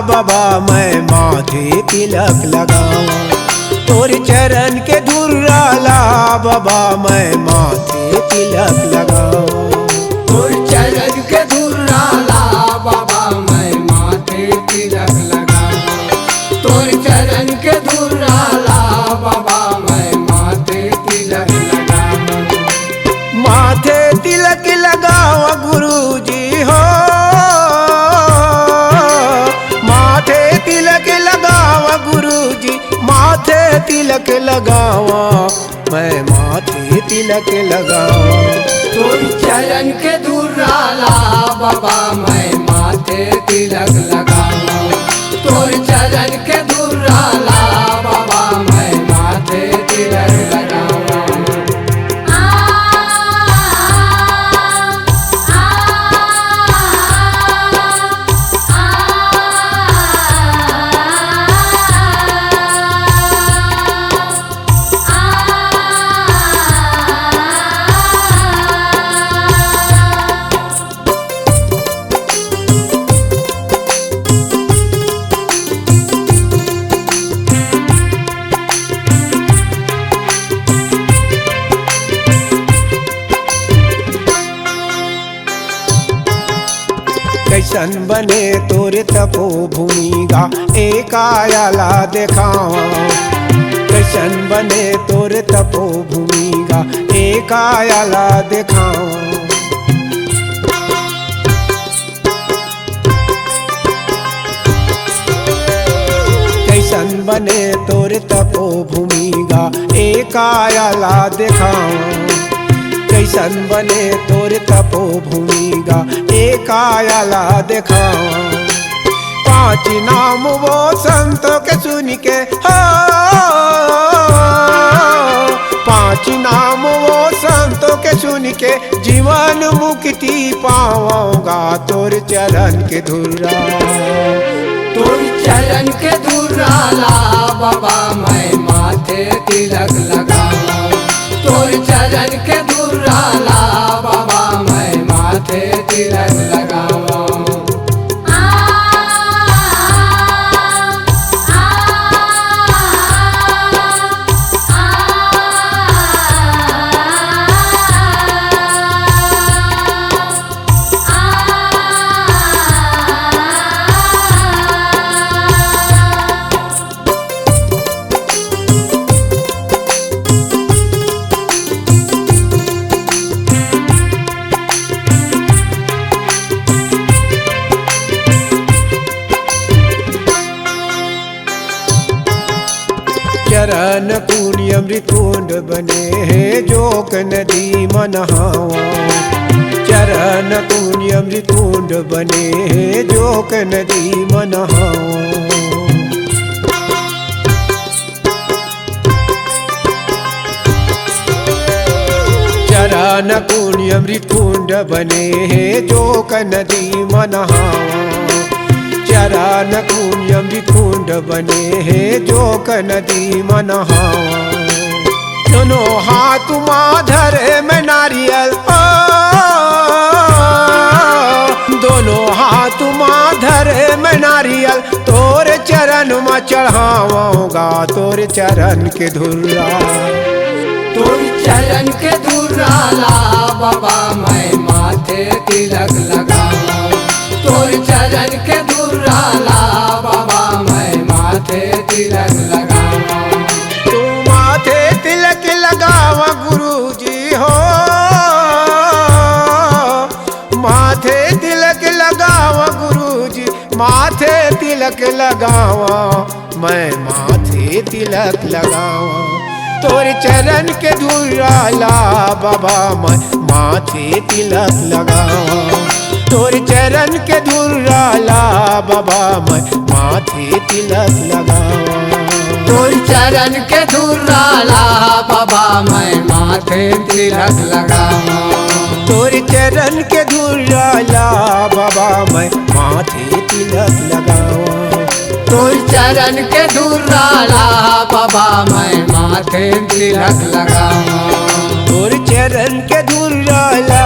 बाबा मैं माथे तिलक लगावा। तोर चरण के धुर्राला बाबा मैं माथे तिलक लगावा। तोर चरण के धुर्राला बाबा मैं माथे तिलक लगावा। तोर चरण के धुर्राला बाबा मैं माथे तिलक लगावा। माथे तिलक लगावा गुरुजी हो, माथे तिलक लगावा गुरुजी, माथे तिलक लगावा मैं माथे तिलक लगावा। तोर चरण के धुर्राला बाबा मैं माथे तिलक लगावा। तोर चरण के धुर्राला बाबा मैं माथे तिलक लगावा। कैसन बने तोरे तपोभूमि गा एक आयाला देखावा। कैसन बने तोरे तपोभूमि गा एक आयाला देखावा। कैसन बने तोरे तपोभूमि गा एक आयाला देखावा। कैसन बने तोरे तपोभूमि गा एक आयाला देखावा। पाँच नाम वो संतों के सुन के हो, पाँच नाम वो संतों के सुन के जीवन मुक्ति पाऊंगा तोर चरण के धुर्रा। तोर चरण के धुर्राला बाबा मैं माथे तिलक लगावा। तोर चरण के धुर्राला बाबा मैं माथे तिलक लगावा। चरण पुण्य अमृत कुंड बने हैं जोक नदी मनहावा। चरण पुण्य अमृत कुंड बने हैं जोक नदी मनहावा। चरण पुण्य अमृत कुंड बने हैं जोक नदी मनहावा। चरण पुण्य अमृत कुंड बने हैं जोक नदी मनहावा। दोनों हाथ माधर में नारियल, दोनों हाथ माधर में नारियल तोर चरण में चढ़ाऊंगा तोर चरण के धुर्रा। तोर चरण के धुर्राला बाबा मैं माथे तिलक लगावा। तोर चरण के धुर्राला बाबा मैं माथे तिलक लगावा। तू माथे तिलक लगावा गुरुजी हो, माथे तिलक लगावा गुरुजी, माथे तिलक लगावा मैं माथे तिलक लगावा। तोर चरण के धुर्राला बाबा मैं माथे तिलक लगावा। तोर चरण के धुर्राला बाबा मैं माथे तिलक लगावा। तोर चरण के धुर्राला बाबा मैं माथे तिलक लगावा। तोर चरण के धुर्राला बाबा मैं माथे तिलक लगावा। तोर चरण के धुर्राला बाबा मैं माथे तिलक लगावा। तोर चरण के धुर्राला